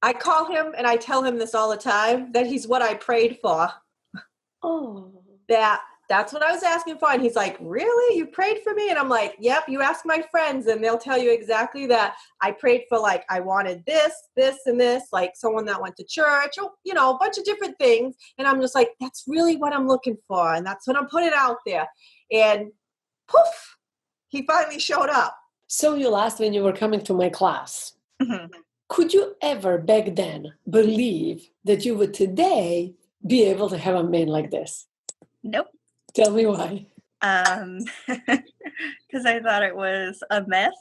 I call him and I tell him this all the time, that he's what I prayed for. Oh. That's what I was asking for. And he's like, really? You prayed for me? And I'm like, yep, you ask my friends and they'll tell you exactly that. I prayed for, like, I wanted this, this, and this, like someone that went to church, or, a bunch of different things. And I'm just like, that's really what I'm looking for. And that's what I'm putting out there. And poof, he finally showed up. So you asked when you were coming to my class. Mhm. Could you ever back then believe that you would today be able to have a man like this? Nope. Tell me why. Because I thought it was a myth.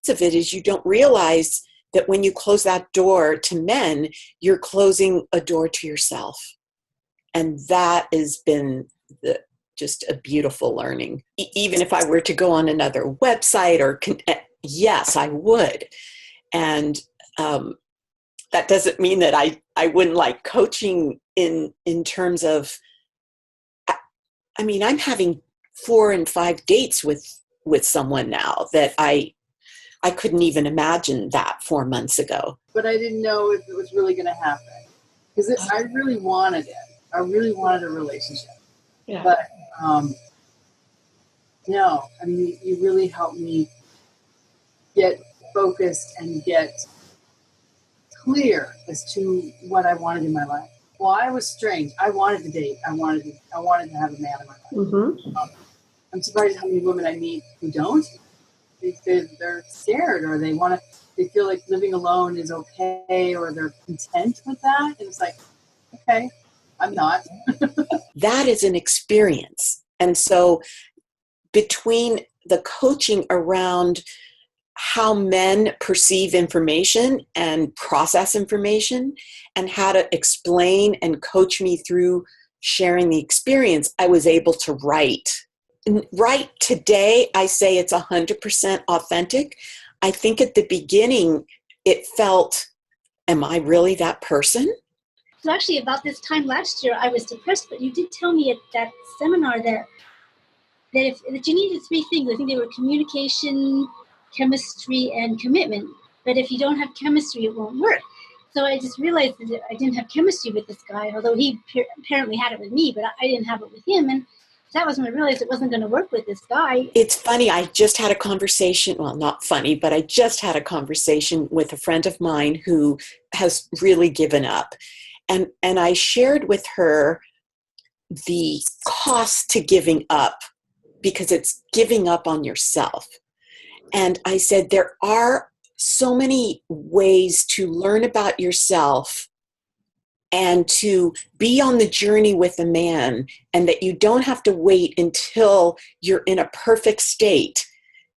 Of it is you don't realize that when you close that door to men, you're closing a door to yourself. And that has been just a beautiful learning. Even if I were to go on another website yes, I would. And that doesn't mean that I wouldn't like coaching in terms of, I'm having 4 and 5 dates with someone now that I couldn't even imagine that 4 months ago. But I didn't know if it was really going to happen because I really wanted it. I really wanted a relationship. Yeah. But no, you really helped me get focused and get clear as to what I wanted in my life. Well, I was strange. I wanted to date. I wanted to have a man in my life. Mm-hmm. I'm surprised how many women I meet who don't. They're scared, or they feel like living alone is okay, or they're content with that. And it's like, okay, I'm not. That is an experience. And so between the coaching around how men perceive information and process information and how to explain and coach me through sharing the experience, I was able to write. Right today, I say it's 100% authentic. I think at the beginning, it felt, am I really that person? So actually, about this time last year, I was depressed, but you did tell me at that seminar that you needed 3 things. I think they were communication, chemistry, and commitment. But if you don't have chemistry, it won't work. So I just realized that I didn't have chemistry with this guy, although he apparently had it with me, but I didn't have it with him. And that was when I realized it wasn't going to work with this guy. It's funny. I just had a conversation. Well, not funny, but I just had a conversation with a friend of mine who has really given up. And I shared with her the cost to giving up, because it's giving up on yourself. And I said, there are so many ways to learn about yourself and to be on the journey with a man, and that you don't have to wait until you're in a perfect state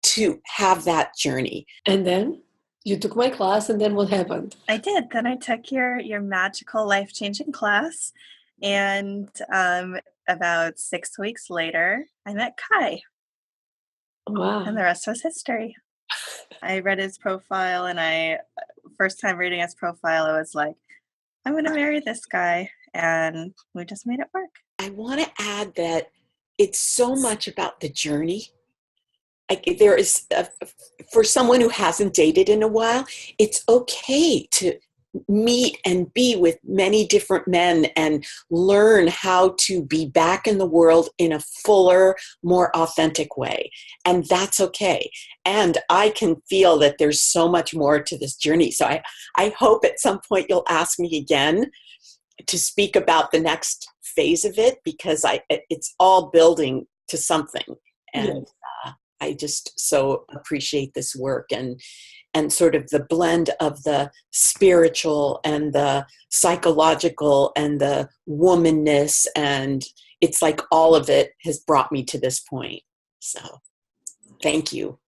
to have that journey. And then you took my class, and then what happened? I did. Then I took your magical life-changing class, and about 6 weeks later, I met Kai. Wow. And the rest was history. I read his profile, and first time reading his profile, I was like, I'm going to marry this guy. And we just made it work. I want to add that it's so much about the journey. For someone who hasn't dated in a while, it's okay to meet and be with many different men and learn how to be back in the world in a fuller, more authentic way. And that's okay. And I can feel that there's so much more to this journey. So I hope at some point you'll ask me again to speak about the next phase of it, because it's all building to something. And I just so appreciate this work and sort of the blend of the spiritual and the psychological and the womanness. And it's like all of it has brought me to this point. So thank you.